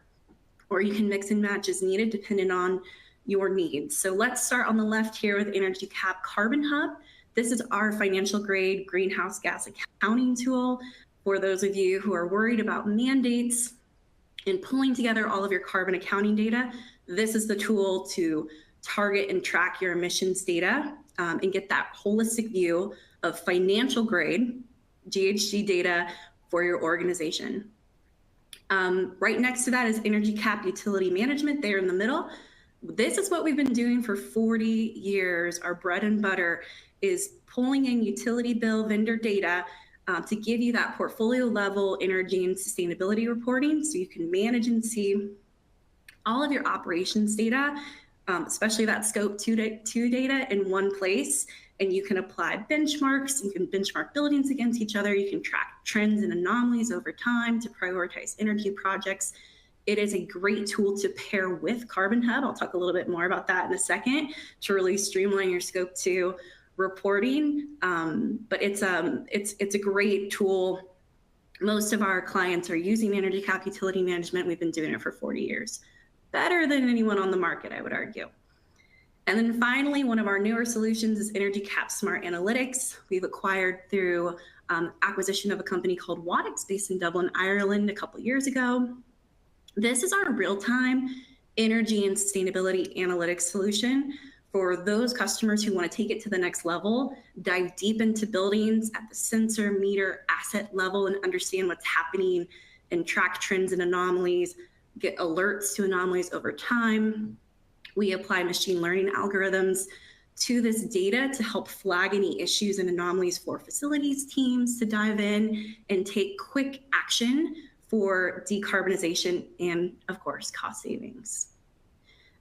or you can mix and match as needed depending on your needs. So let's start on the left here with EnergyCAP Carbon Hub. This is our financial grade greenhouse gas accounting tool for those of you who are worried about mandates and pulling together all of your carbon accounting data. This is the tool to target and track your emissions data and get that holistic view of financial grade GHG data for your organization. Right next to that is EnergyCAP Utility Management there in the middle. This is what we've been doing for 40 years. Our bread and butter is pulling in utility bill vendor data to give you that portfolio level energy and sustainability reporting so you can manage and see all of your operations data, especially that scope 2 data in one place. And you can apply benchmarks, you can benchmark buildings against each other, you can track trends and anomalies over time to prioritize energy projects. It is a great tool to pair with Carbon Hub. I'll talk a little bit more about that in a second to really streamline your scope 2 reporting. But it's a great tool. Most of our clients are using EnergyCAP Utility Management. We've been doing it for 40 years. Better than anyone on the market, I would argue. And then finally, one of our newer solutions is EnergyCAP Smart Analytics. We've acquired through acquisition of a company called Wattix based in Dublin, Ireland a couple years ago. This is our real-time energy and sustainability analytics solution for those customers who want to take it to the next level, dive deep into buildings at the sensor, meter, asset level, and understand what's happening and track trends and anomalies, get alerts to anomalies over time. We apply machine learning algorithms to this data to help flag any issues and anomalies for facilities teams to dive in and take quick action for decarbonization and, of course, cost savings.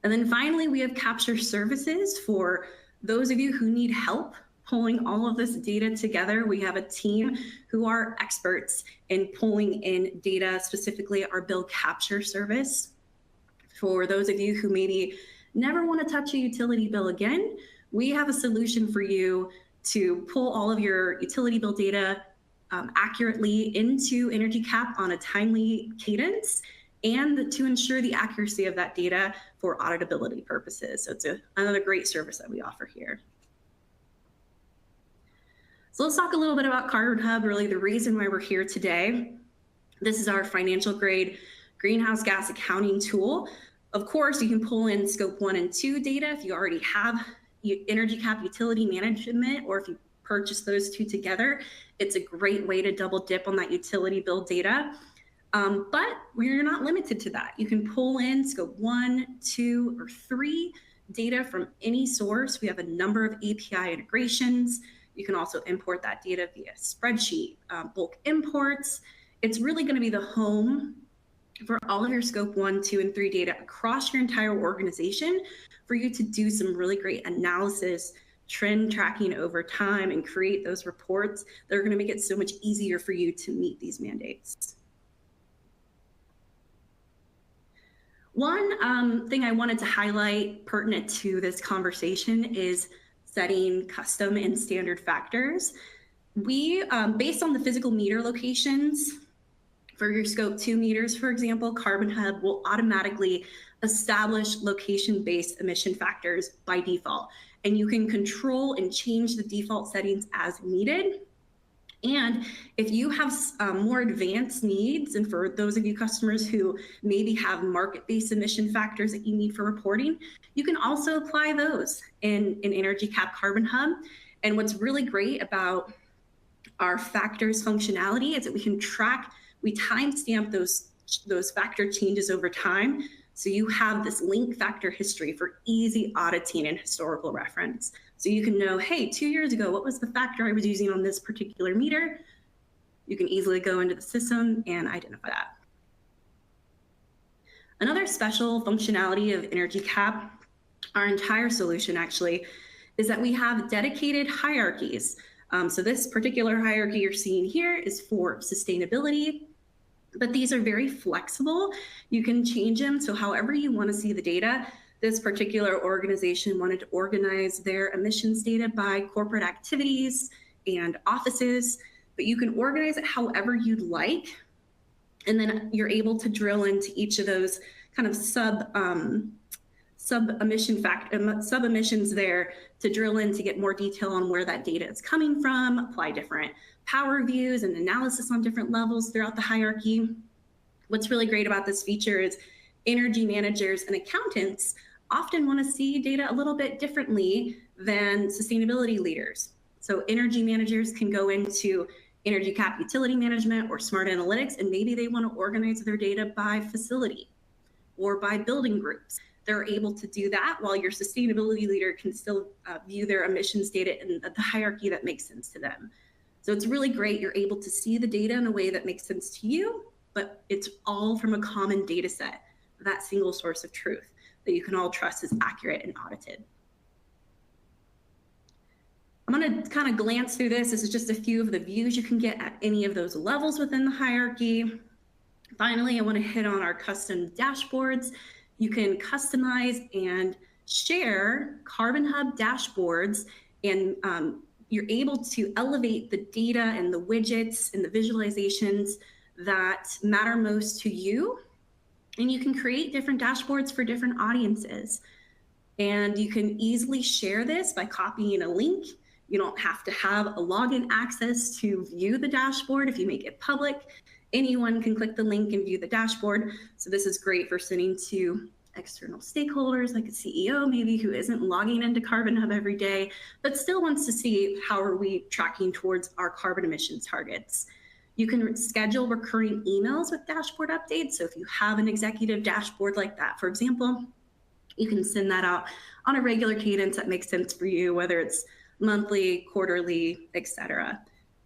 And then finally, we have capture services for those of you who need help pulling all of this data together. We have a team who are experts in pulling in data, specifically our bill capture service. For those of you who maybe never want to touch a utility bill again, we have a solution for you to pull all of your utility bill data accurately into EnergyCAP on a timely cadence and to ensure the accuracy of that data for auditability purposes. So it's another great service that we offer here. So let's talk a little bit about Carbon Hub, really the reason why we're here today. This is our financial grade greenhouse gas accounting tool. Of course, you can pull in scope 1 and 2 data if you already have EnergyCAP Utility Management, or if you purchase those two together. It's a great way to double dip on that utility bill data. But we're not limited to that. You can pull in scope 1, 2, or 3 data from any source. We have a number of API integrations. You can also import that data via spreadsheet, bulk imports. It's really going to be the home for all of your scope 1, 2, and 3 data across your entire organization for you to do some really great analysis, trend tracking over time, and create those reports that are going to make it so much easier for you to meet these mandates. One thing I wanted to highlight pertinent to this conversation is setting custom and standard factors. We, based on the physical meter locations, for your scope 2 meters, for example, Carbon Hub will automatically establish location-based emission factors by default. And you can control and change the default settings as needed. And if you have more advanced needs, and for those of you customers who maybe have market-based emission factors that you need for reporting, you can also apply those in EnergyCAP Carbon Hub. And what's really great about Our factors functionality is that we can track, we timestamp those factor changes over time. So you have this link factor history for easy auditing and historical reference. So you can know, hey, 2 years ago, what was the factor I was using on this particular meter? You can easily go into the system and identify that. Another special functionality of EnergyCAP, our entire solution actually, is that we have dedicated hierarchies. So this particular hierarchy you're seeing here is for sustainability, but these are very flexible. You can change them so however you want to see the data. This particular organization wanted to organize their emissions data by corporate activities and offices, but you can organize it however you'd like. And then you're able to drill into each of those kind of sub-emissions there to drill in to get more detail on where that data is coming from, apply different power views and analysis on different levels throughout the hierarchy. What's really great about this feature is energy managers and accountants often want to see data a little bit differently than sustainability leaders. So energy managers can go into EnergyCAP utility management or smart analytics, and maybe they want to organize their data by facility or by building groups. They're able to do that while your sustainability leader can still view their emissions data in the hierarchy that makes sense to them. So it's really great. You're able to see the data in a way that makes sense to you, but it's all from a common data set, that single source of truth that you can all trust is accurate and audited. I'm going to kind of glance through this. This is just a few of the views you can get at any of those levels within the hierarchy. Finally, I want to hit on our custom dashboards. You can customize and share Carbon Hub dashboards, and you're able to elevate the data and the widgets and the visualizations that matter most to you. And you can create different dashboards for different audiences. And you can easily share this by copying a link. You don't have to have a login access to view the dashboard. If you make it public, anyone can click the link and view the dashboard. So this is great for sending to external stakeholders like a CEO maybe who isn't logging into Carbon Hub every day, but still wants to see how are we tracking towards our carbon emissions targets. You can schedule recurring emails with dashboard updates. So if you have an executive dashboard like that, for example, you can send that out on a regular cadence that makes sense for you, whether it's monthly, quarterly, etc.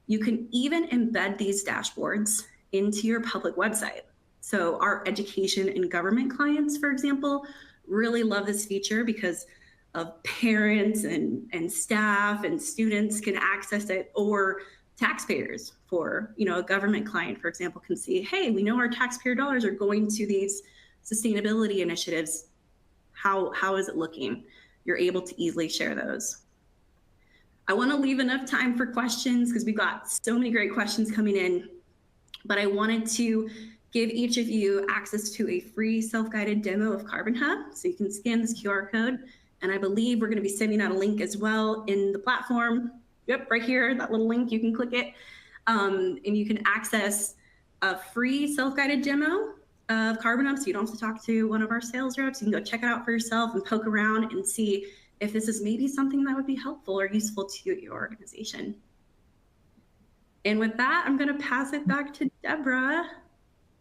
You can even embed these dashboards into your public website. So our education and government clients, for example, really love this feature because of parents and staff and students can access it, or taxpayers for, a government client, for example, can see, hey, we know our taxpayer dollars are going to these sustainability initiatives. How is it looking? You're able to easily share those. I want to leave enough time for questions because we've got so many great questions coming in, but I wanted to give each of you access to a free self-guided demo of Carbon Hub. So you can scan this QR code, and I believe we're going to be sending out a link as well in the platform. Yep, right here, that little link, you can click it, and you can access a free self-guided demo of Carbon Hub, so you don't have to talk to one of our sales reps. You can go check it out for yourself and poke around and see if this is maybe something that would be helpful or useful to your organization. And with that, I'm going to pass it back to Deborah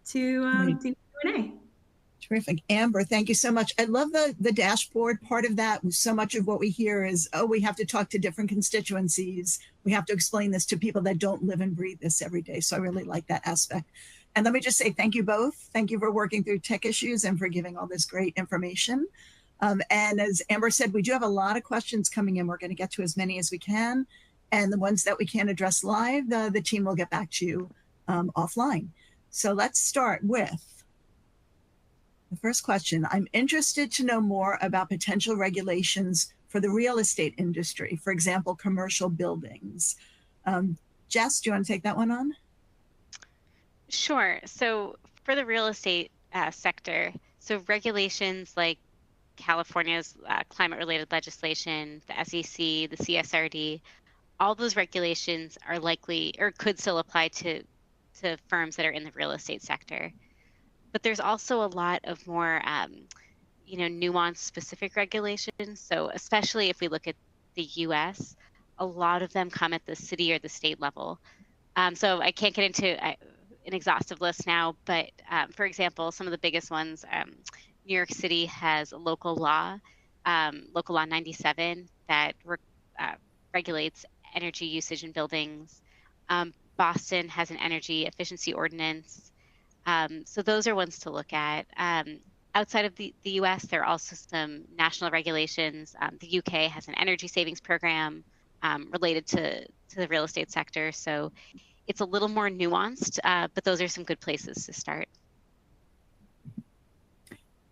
to do Q&A. Terrific. Amber, thank you so much. I love the dashboard part of that. So much of what we hear is, oh, we have to talk to different constituencies. We have to explain this to people that don't live and breathe this every day. So I really like that aspect. And let me just say thank you both. Thank you for working through tech issues and for giving all this great information. And as Amber said, we do have a lot of questions coming in. We're going to get to as many as we can. And the ones that we can't address live, the team will get back to you offline. So let's start with the first question. I'm interested to know more about potential regulations for the real estate industry, for example, commercial buildings. Jess, do you want to take that one on? Sure. So for the real estate sector, so regulations like California's climate-related legislation, the SEC, the CSRD, all those regulations are likely or could still apply to firms that are in the real estate sector. But there's also a lot of more, nuanced specific regulations. So especially if we look at the US, a lot of them come at the city or the state level. So I can't get into an exhaustive list now, but for example, some of the biggest ones, New York City has a local law 97, that regulates energy usage in buildings. Boston has an energy efficiency ordinance. So those are ones to look at. Outside of the US, there are also some national regulations. The UK has an energy savings program related to the real estate sector. So it's a little more nuanced, but those are some good places to start.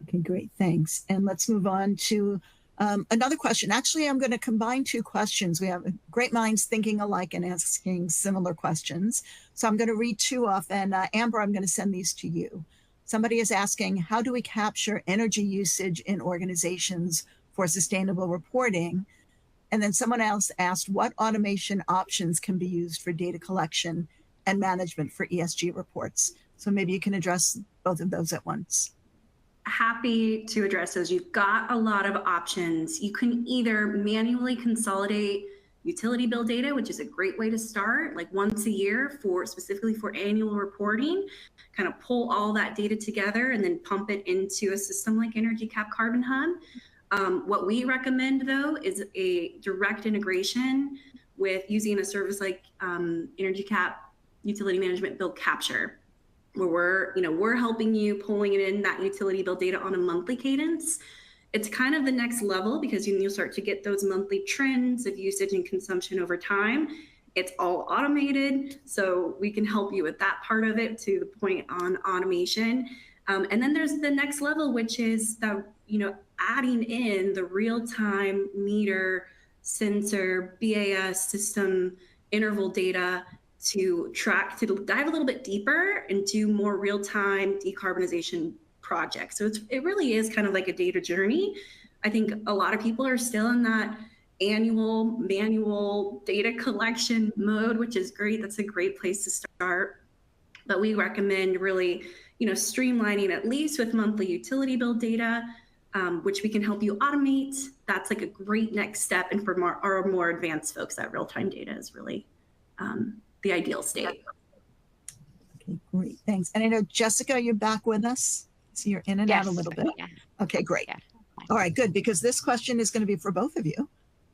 Okay, great, thanks. And let's move on to another question. Actually, I'm going to combine two questions. We have great minds thinking alike and asking similar questions. So I'm going to read two off, and Amber, I'm going to send these to you. Somebody is asking, how do we capture energy usage in organizations for sustainable reporting? And then someone else asked, what automation options can be used for data collection and management for ESG reports? So maybe you can address both of those at once. Happy to address those. You've got a lot of options. You can either manually consolidate utility bill data, which is a great way to start, like once a year specifically for annual reporting, kind of pull all that data together and then pump it into a system like EnergyCAP Carbon Hub. What we recommend, though, is a direct integration with using a service like EnergyCAP Utility Management Bill Capture, where we're helping you pulling it in that utility bill data on a monthly cadence. It's kind of the next level because you'll start to get those monthly trends of usage and consumption over time. It's all automated, so we can help you with that part of it, to the point on automation. And then there's the next level, which is the adding in the real-time meter, sensor, BAS system interval data to dive a little bit deeper and do more real-time decarbonization projects. So it really is kind of like a data journey. I think a lot of people are still in that annual manual data collection mode, which is great. That's a great place to start. But we recommend really, streamlining at least with monthly utility bill data, which we can help you automate. That's like a great next step. And for our more advanced folks, that real-time data is really the ideal state. Okay, great, thanks. And I know, Jessica, you're back with us. So you're in and out a little bit. Yeah. Okay, great. Yeah. All right, good, because this question is going to be for both of you.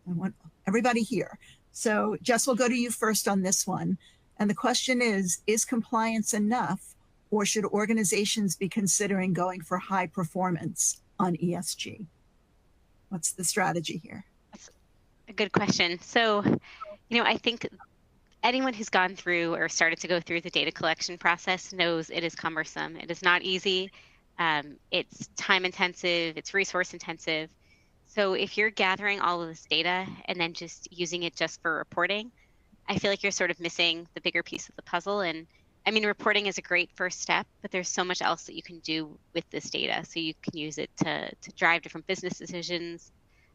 I want everybody here. So Jess, we'll go to you first on this one. And the question is compliance enough, or should organizations be considering going for high performance on ESG? What's the strategy here? That's a good question. So, I think anyone who's gone through or started to go through the data collection process knows it is cumbersome. It is not easy. It's time intensive, it's resource intensive. So if you're gathering all of this data and then just using it just for reporting, I feel like you're sort of missing the bigger piece of the puzzle. And I mean, reporting is a great first step, but there's so much else that you can do with this data. So you can use it to drive different business decisions,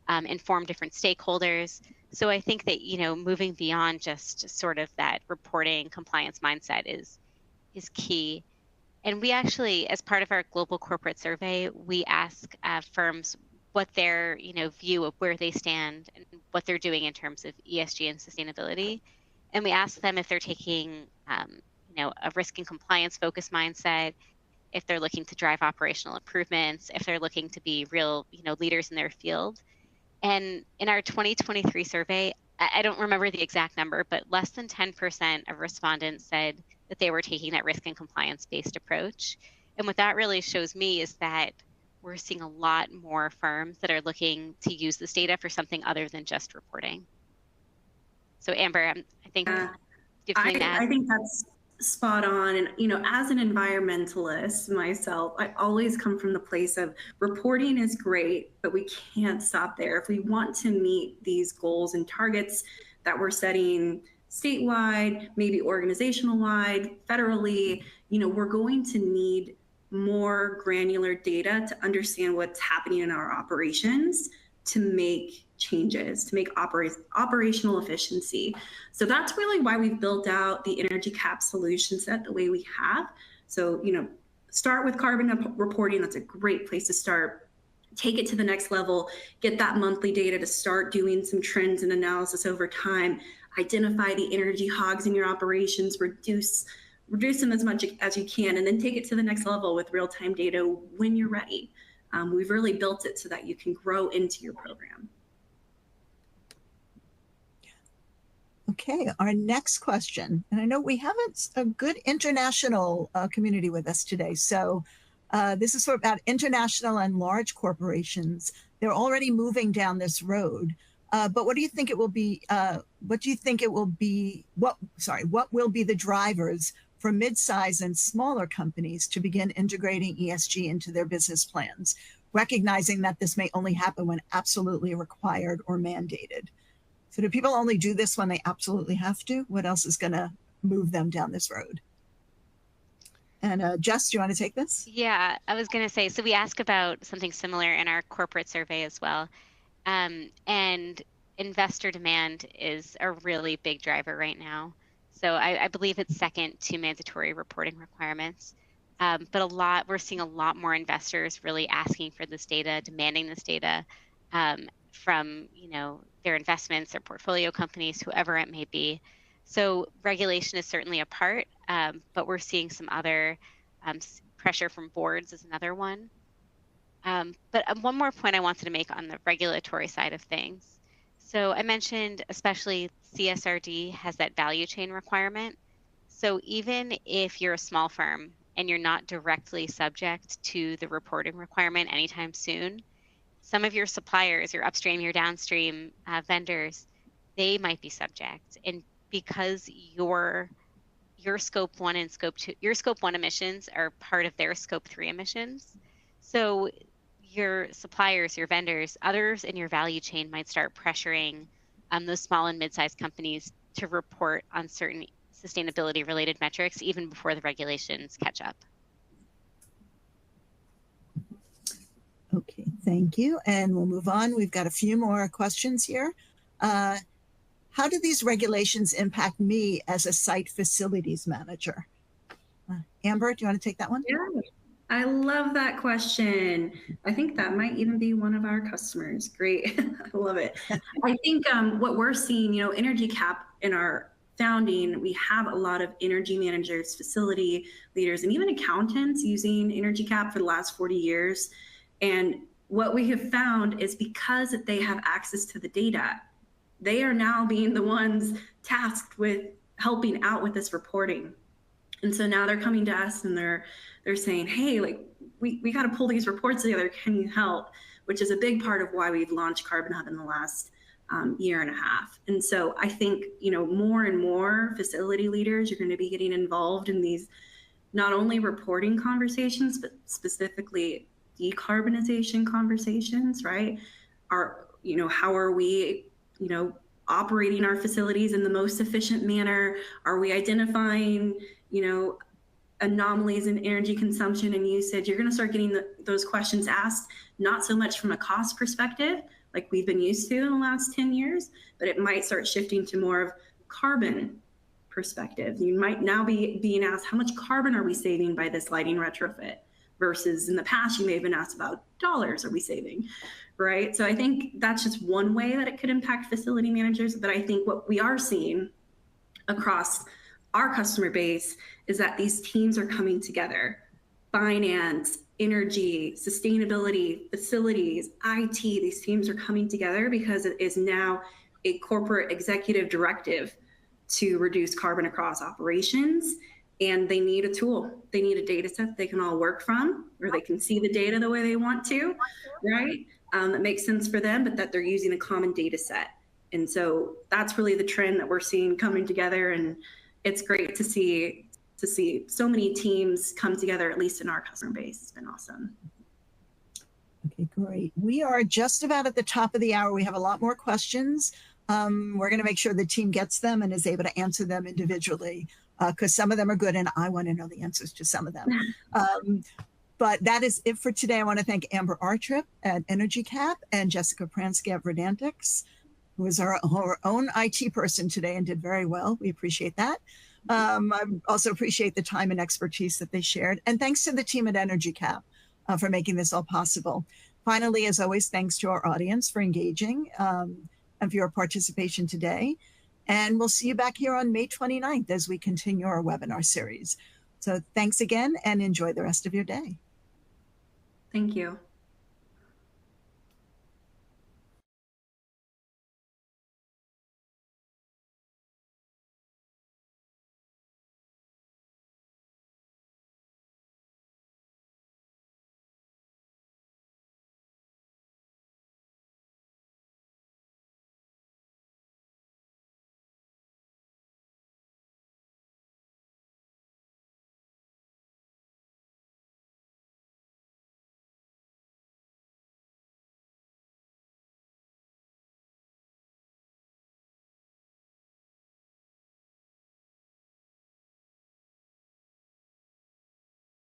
inform different stakeholders. So I think that, moving beyond just sort of that reporting compliance mindset is key. And we actually, as part of our global corporate survey, we ask firms what their view of where they stand and what they're doing in terms of ESG and sustainability. And we ask them if they're taking a risk and compliance focused mindset, if they're looking to drive operational improvements, if they're looking to be real leaders in their field. And in our 2023 survey, I don't remember the exact number, but less than 10% of respondents said that they were taking that risk and compliance based approach. And what that really shows me is that we're seeing a lot more firms that are looking to use this data for something other than just reporting. So Amber, I think I think that's spot on. And, as an environmentalist myself, I always come from the place of reporting is great, but we can't stop there. If we want to meet these goals and targets that we're setting statewide, maybe organizational wide, federally, we're going to need more granular data to understand what's happening in our operations, to make changes, to make operational efficiency. So that's really why we've built out the EnergyCAP solution set the way we have. So, start with carbon reporting. That's a great place to start. Take it to the next level, get that monthly data to start doing some trends and analysis over time. identify the energy hogs in your operations, reduce them as much as you can, and then take it to the next level with real-time data when you're ready. We've really built it so that you can grow into your program. Okay, our next question, and I know we have a good international community with us today. So this is about international and large corporations. They're already moving down this road. But what do you think it will be? What do you think it will be? What will be the drivers for mid-size and smaller companies to begin integrating ESG into their business plans, recognizing that this may only happen when absolutely required or mandated? So do people only do this when they absolutely have to? What else is going to move them down this road? And Jess, do you want to take this? Yeah, I was going to say, so we ask about something similar in our corporate survey as well. And investor demand is a really big driver right now. So I believe it's second to mandatory reporting requirements. But we're seeing a lot more investors really asking for this data, demanding this data from their investments, their portfolio companies, whoever it may be. So regulation is certainly a part, but we're seeing some other pressure from boards is another one. But one more point I wanted to make on the regulatory side of things. So I mentioned especially CSRD has that value chain requirement. So even if you're a small firm and you're not directly subject to the reporting requirement anytime soon, some of your suppliers, your upstream, your downstream vendors, they might be subject. And because your scope 1 and scope 2, your scope 1 emissions are part of their scope 3 emissions. So your suppliers, your vendors, others in your value chain might start pressuring those small and mid-sized companies to report on certain sustainability related metrics even before the regulations catch up. Okay, thank you. And we'll move on. We've got a few more questions here. How do these regulations impact me as a site facilities manager? Amber, do you want to take that one? Yeah, I love that question. I think that might even be one of our customers. Great. I love it. I think what we're seeing, EnergyCAP in our founding, we have a lot of energy managers, facility leaders, and even accountants using EnergyCAP for the last 40 years. And what we have found is because they have access to the data, they are now being the ones tasked with helping out with this reporting. And so now they're coming to us and they're saying, hey, like we got to pull these reports together. Can you help? Which is a big part of why we've launched Carbon Hub in the last year and a half. And so I think, more and more facility leaders are going to be getting involved in these not only reporting conversations, but specifically decarbonization conversations, right? How are we, operating our facilities in the most efficient manner? Are we identifying, anomalies in energy consumption and usage? You're going to start getting those questions asked, not so much from a cost perspective, like we've been used to in the last 10 years, but it might start shifting to more of carbon perspective. You might now be being asked, how much carbon are we saving by this lighting retrofit? Versus in the past, you may have been asked about dollars are we saving, right? So I think that's just one way that it could impact facility managers. But I think what we are seeing across our customer base is that these teams are coming together. Finance, energy, sustainability, facilities, IT, these teams are coming together because it is now a corporate executive directive to reduce carbon across operations. And they need a tool. They need a data set they can all work from, or they can see the data the way they want to, right? That makes sense for them, but that they're using a common data set. And so that's really the trend that we're seeing coming together. And it's great to see so many teams come together, at least in our customer base. It's been awesome. Okay, great. We are just about at the top of the hour. We have a lot more questions. We're going to make sure the team gets them and is able to answer them individually, because some of them are good and I want to know the answers to some of them. But that is it for today. I want to thank Amber Artrip at EnergyCAP and Jessica Pransky at Verdantix, who is our own IT person today and did very well. We appreciate that. I also appreciate the time and expertise that they shared. And thanks to the team at EnergyCAP for making this all possible. Finally, as always, thanks to our audience for engaging and for your participation today. And we'll see you back here on May 29th as we continue our webinar series. So thanks again and enjoy the rest of your day. Thank you.